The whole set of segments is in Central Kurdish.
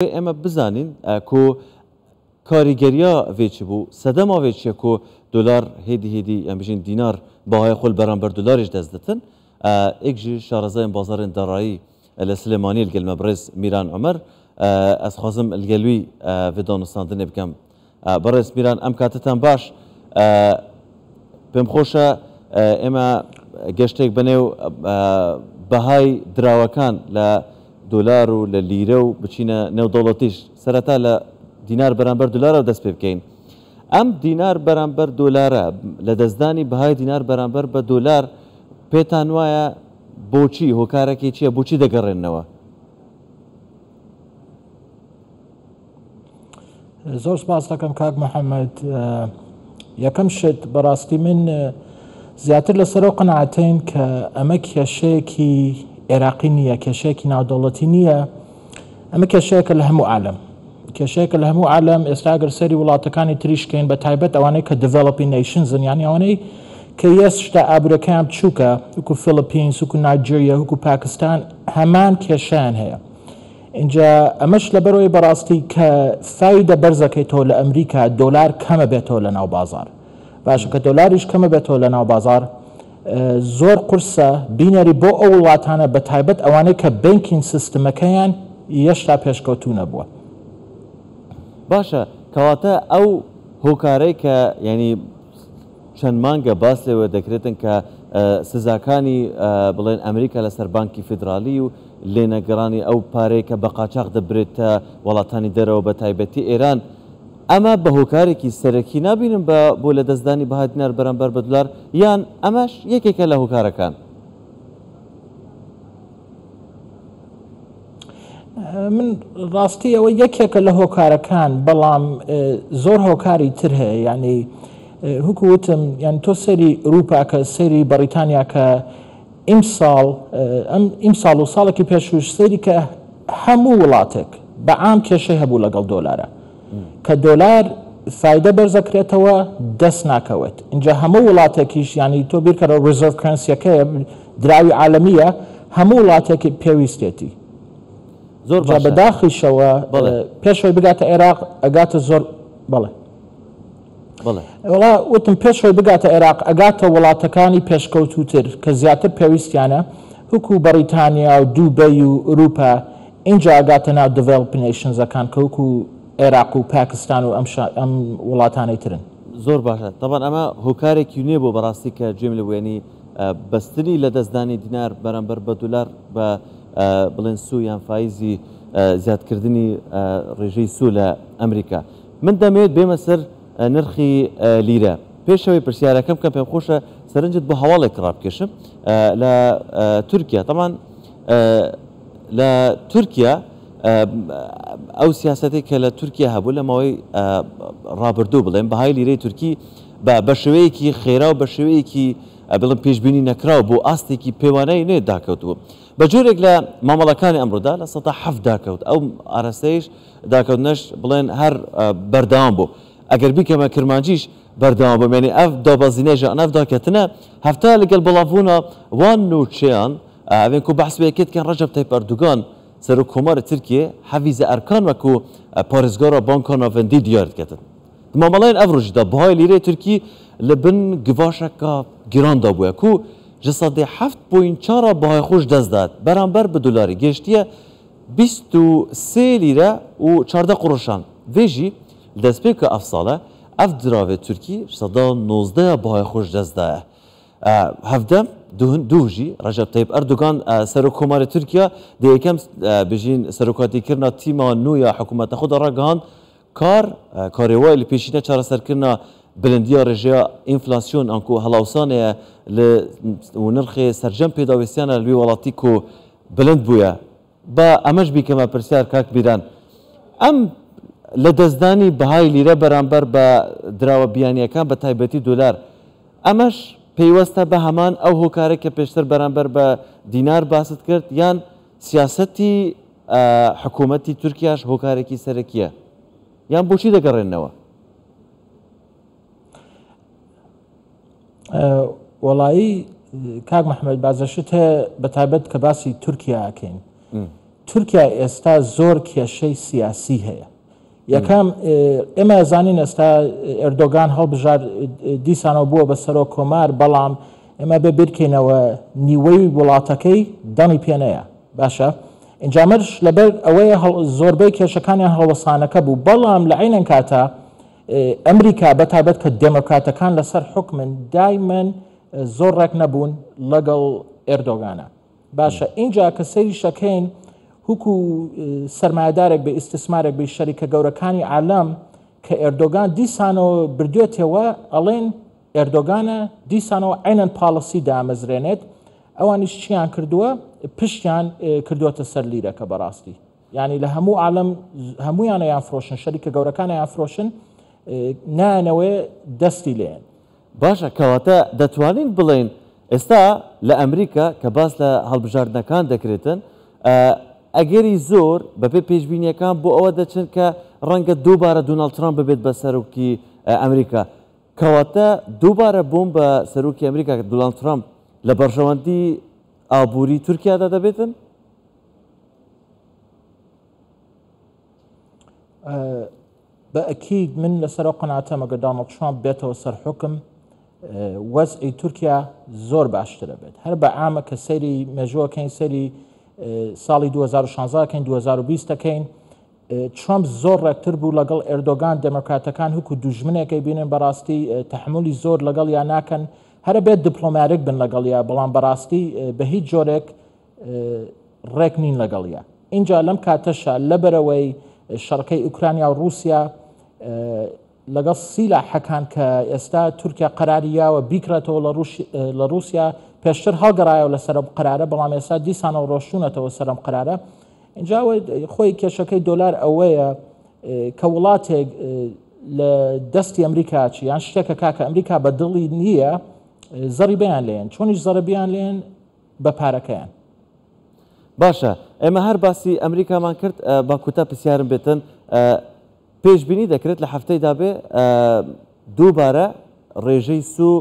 اما بزانین کو کاریگریا ویچ بو سدما ویچ کو دلار هدی یعنی بجین دینار باهای خل برانبر دلارش دزدتن اکجی شارزای بازار دارایی السلمانی الگلم برز میران عمر از خازم الگلوی و دانستاندن بکم برز میران ام کاتتان باش بهم خوشه اما گشتک بنیو بهای دراوکان ل دلار و لیره و بچینه نو دولتیش سرتا ل دینار برانبر دلار و دست بکین ام دینار برانبر دلار لدزدانی بهای دینار برانبر به دلار پیتانویا بوچی هوکاره کی چیه بوچی دگرن نوا زور سپاس دکم کاک محمد یکم شد براستی من زیاتر لسرو قناعتين كأما كشيكي عراقي نية كشيكي ناودولتي نية أما كشيك الهمو عالم كشيك الهمو عالم استاجر سري ولاتكاني تريش كين بتايبت أواني كديفلوبينج نيشنز يعني أواني كيسشتا أبريكام تشوكا وكو فيلبينز وكو نيجيريا وكو باكستان همان كشان هي إنجا أمش لبروي براستي كفايدة برزكي تول أمريكا الدولار كما بيتول لنا بازار باشه که دلاریش کم به طول ناو بازار زور قرصه بینری با اولاتانه به تایبت اوانه که بانکین سیستم کیان یشتا پیشکوتونه بوا باشه کواته او هوکاره که یعنی چند مانگه باسه و دکرتن که سزاکانی بلین امریکا لسر بانکی فدرالی و لینگرانی او پاره که بقاچاق دبرت ولاتانی دره و به تایبتی ایران اما به هوکاری که سرکی نبینیم با بوله دزدانی به دینار برانبر به دلار یان اماش یکی که له هوکاره کن من راستی او یکی که له هوکاره کن بلام زور هوکاری تره یعنی حکومتم یعنی تو سری اروپا که سری بریتانیا که امسال و سال که پیشوش سری که همو ولاتک به عام کشه هبو لگل دلاره كدولار فايدة برزكريتوا دس ناكوت إنجا همو ولاتكيش يعني تو بيركر ريزيرف كرنسي كي دراوي عالمية همو ولاتكي بيويستيتي زور باشا جا بداخل شوا بيشوي بقات العراق اقات الزور بله والله وتم بيشوي بقات العراق اقات ولاتكاني بيشكوتوتر كزياتر بيويستيانا هكو بريطانيا ودبي واوروبا إنجا اقاتنا ديفلوبينج نيشنز كان كوكو عراق و باكستان و ام ولاتانی ترن زور باشه طبعا اما هوکاری کیونی بو براستی که جمله وینی بستنی لدزدانی دینار برانبر به دلار با بلن سو یان فایزی زیاد کردنی رژی سو لامریکا من دمید به مصر نرخی لیره پیشوی پرسیاره کم کم خوشه سرنجت به حواله کراب کشم ل ترکیا طبعا ل ترکیا او سیاستی که لترکیه هبول لماوی رابردو بلیم بهای لیره ترکی با شوی کی خیره و با شوی کی بلیم پیش بینی نکراو بو آستی کی پیوانه نه داکوتو بجورک ل ماملکان امرودا لسطح حف داکوت او آرستیش داکوتنش بلین هر بردام بو اگر بی که ما کرمانجیش بردام بو یعنی اف دابازینه جان اف داکتنه هفته لگل بلافونا وان نوچیان اوین کو بحث بیکت کن رجب طیب اردوغان سر حکومت ترکیه حفیظ ارکان و کو پارزگار بانکان وندی دیارت کردن. معاملات افروج دا بهای لیره ترکی لبن گواشک گران دابوه کو جسد 7.4 بهای خوش دست داد برانبر به دلاری گشتیه 23 لیره و 14 قروشان ویجی دست به که افساله افدراوه ترکی جسد 19 بهای خوش دست داد. هفته دوجی رجب طیب اردوغان سرکومار ترکیه دیگه بجین سرکاتی کرنا تیما نویا حکومت خود را گهاند کاروایی لپیشینه چهار سر کرنا بلندیا رژیا انفلاسیون انکو هلاوسانه و نرخ سرجم پیداویستیان الوی ولاتی کو بلند بویا با امش بی که ما پرسیار کاک بیران ام لدزدانی بهای لیره برانبر با دراو بیانیه کان به تایبتی دلار امش پیوسته به همان او هوکاره که پیشتر برانبر به دینار باسط کرد یان سیاستی حکومتی ترکیهش هوکاره کی سرکیه یان بوچی دگرن نوا والله کاک محمد بازشته بتایبت که باسی ترکیه اکین تورکیا ئێستا زۆر کێشەی سیاسی هەیە. یەکەم ئێمە زانین ئێستا ئەردۆگان هەڵبژار دیسانەوە بووە بە سەرۆ کۆمار، بەڵام ئێمە ببیرکەینەوە نیوەی وڵاتەکەی دەمی پێنەیە باشە. ئینجامەش لەبەر ئەوەیە زۆربەی کێشەکانیان هەڵوەسانەکە بوو، بەڵام لە عینەن کاتە ئەمریکا بەتابەت کە دموکراتەکان لەسەر حکمن دایمەن زۆر ڕێک نەبوون لەگەڵ ئێردۆگانە باشە. اینجا کە سەیری شەکەین وەکو سەرمایه‌دارێک بە ئیستثمارێک بە شەریکە گەورەکانی عالەم کە ئێردۆگان دیسانەوە بردوێتەوە ئەڵێن ئێردۆگانە دیسانەوە عینەن پاڵسی دامەزرێنێت، ئەوانیش چیان کردووە پشتیان کردووەتە سەر لیرەکە بەڕاستی، یعنی لە هەموو عالەم هەمویانە یان فرۆشن، شەریکە گەورەکانە یان فرۆشن نانەوەی دەستی لێن. باشە کەواتە دەتوانین بڵێن ئێستا لە ئەمریکا کە باس لە هەڵبژاردنەکان دەکرێتن ئەگەری زۆر بەپێ پێشبینیەکان بۆ ئەوە دەچن کە ڕەنگە دووبارە دۆناڵد ترامپ ببێت بە سەرۆکی ئەمریکا، کەواتە دووبارە بووم بە سەرۆکی ئەمریکا کە دۆناڵد ترامپ لە بەرژەوەندی ئابووری تورکیادا دەبێتن؟ بەئەکید من لەسەرەوە قەناعەتەم ئەگەر دۆناڵد ترامپ بێتەوە سەر حکم وەزعی تورکیا زۆر باشترە بێت. هەر بە عامە کە سەیری مێژووەکەین، سەیری ساڵی 2016کەین 2020ەکەین، ترامپ زۆر ڕێکتر بوو لەگەڵ ئێردۆگان دموکراتەکان وەکو دوژمنێکی بینن بەڕاستی تەحملی زۆر لەگەڵ یا ناکەن، هەرە بێت دیپلۆماتیک بن لەگەڵیا، بەڵام بەڕاستی بە هیچ جۆرێک ڕێک نین لەگەڵیا. اینجا لەم کاتەشە لەبەرەوەی شەڕەکەی ئوکرانیا و رووسیا لەگەڵ سیلاحەکان کە ئێستا تورکیا قەراریاوە بیکرێتەوە لە رووسیا، پێشتر هەڵگەڕایەوە لەسەر قەرارە، بەڵام ئێستا دیسانەوە ڕۆشتونەتەوە سەرم قەرارە. اینجا خۆی کێشەکەی دۆلار ئەوەیە کە وڵاتێک لە دەستی ئەمریکا چی یان شتێکە کاکە ئەمریکا بە دڵی نییە زەریبیان لێن، چۆنیش زەرەبیان لێن بە پارەکەیان. باشە ئێمە هەر باسی ئەمریکامان کرد، با کوتا پرسیارم بێتن پێشبینی دەکرێت لە هەفتەی دابێ دووبارە ڕێژەی سوو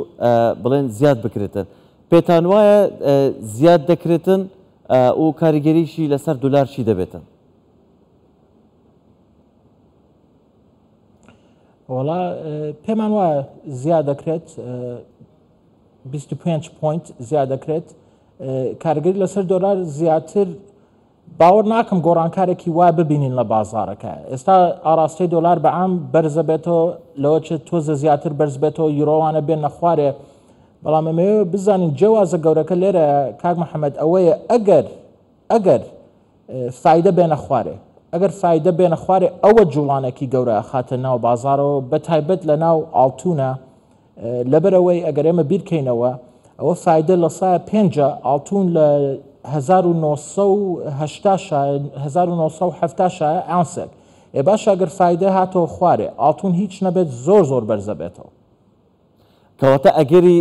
بڵێن زیاد بکرێتن، پێتان وایە زیاد دەکرێتن و کاریگەریشی لەسەر دولار چی دەبێتن؟ وڵا پێمان وایە زیاد دەکرێت 25 پوینت زیاد دەکرێت، کارگەری لەسەر دۆلار زیاتر باوەڕ ناکەم گۆڕانکارێکی وا ببینین لە بازارەکە. ئێستا ئاڕاستی دۆلار بەعام بەرزە بێتەوە، لەوە چ تۆزە زیاتر بەرز بێتەوە، یورۆوانە بێن نەخوارێ، بەڵام ئەمە بزانین جیازە گەورەکە لێرە کاک محەممەد ئەوەیە ئەگەر فایدە بێنە خوارێ، ئەگەر فایدە بێنە خوارێ ئەوە جوڵانێکی گەورە خاتە ناو بازارەوە بە تایبەت لە ناو ئاڵتونە، لەبەرەوەی ئەگەر ئێمە بیرکەینەوە ئەوە فایدە لە سایە 5 ئاڵتون لە 1970 ئاونسێک، ئێ باشە ئەگەر فایدە هاتەوە خوارێ ئاڵتون هیچ نەبێت زۆر بەرزە بێتەوە. کەواتە ئەگەری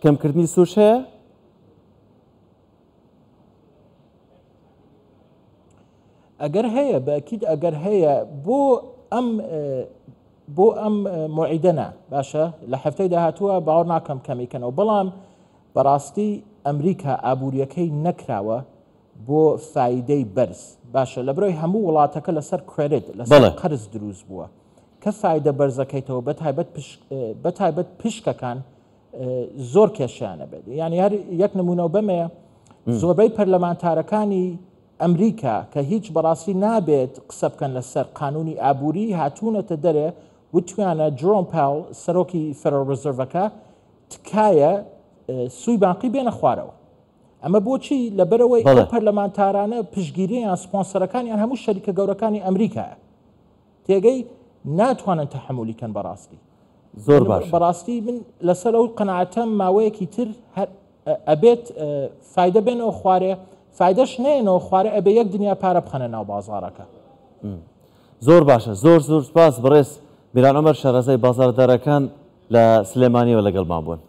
کەمکردنی سوش هەیە؟ ئەگەر هەیە بەئەکید ئەگەر هەیە بۆ ئەم موعیدەنە باشە لە هەفتەی داهاتووە باوەڕ ناکەم کەمیکەنەوە، بەڵام بەڕاستی ئەمریکا ئابوووریەکەی نەکراوە بۆ فایدەی بەرز باشە، لە بەرەوەی هەموو وڵاتەکە لەسەر کردێت لەسەر قەرز دروست بووە کە فایدە بەرزەکەیتەوە بە تایبەت پشکەکان زۆر کێشیانە بێت. یعنی هەر یەک نمونە بەمەیە زۆربەی پەرلەمانتارەکانی ئەمریکا کە هیچ بەڕاستی نابێت قسە بکەن لەسەر قانونی ئابووری هاتوونەتە دەرێ وتویانە جۆرۆم پاول سەرۆکی فێدرال ڕزەرڤەکە تکایە سووی بانقی بێنە خوارەوە. ئەمە بۆچی لەبەرەوەی ئەو پەرلەمانتارانە پشگیریان سپۆنسەرەکانیان هەموو شەریکە گەورەکانی ئەمریکایە، تێگەی ناتوانن تەحمولیکەن بەڕاستی. زۆر باش بەڕاستی من لەسەر ئەو قەناعەتەم ماوەیەکی تر ئەبێت فایدە بێنەوە خوارێ، فایدەش نێنەوە خوارێ ئەبێ یەک دنیا پارە بخەنە ناو بازارەکە. زۆر باشە، زۆر سپاس بەڕێز میران عومەر شارەزای بازاردارەکان لە سلێمانیەوە لەگەڵمان بوون.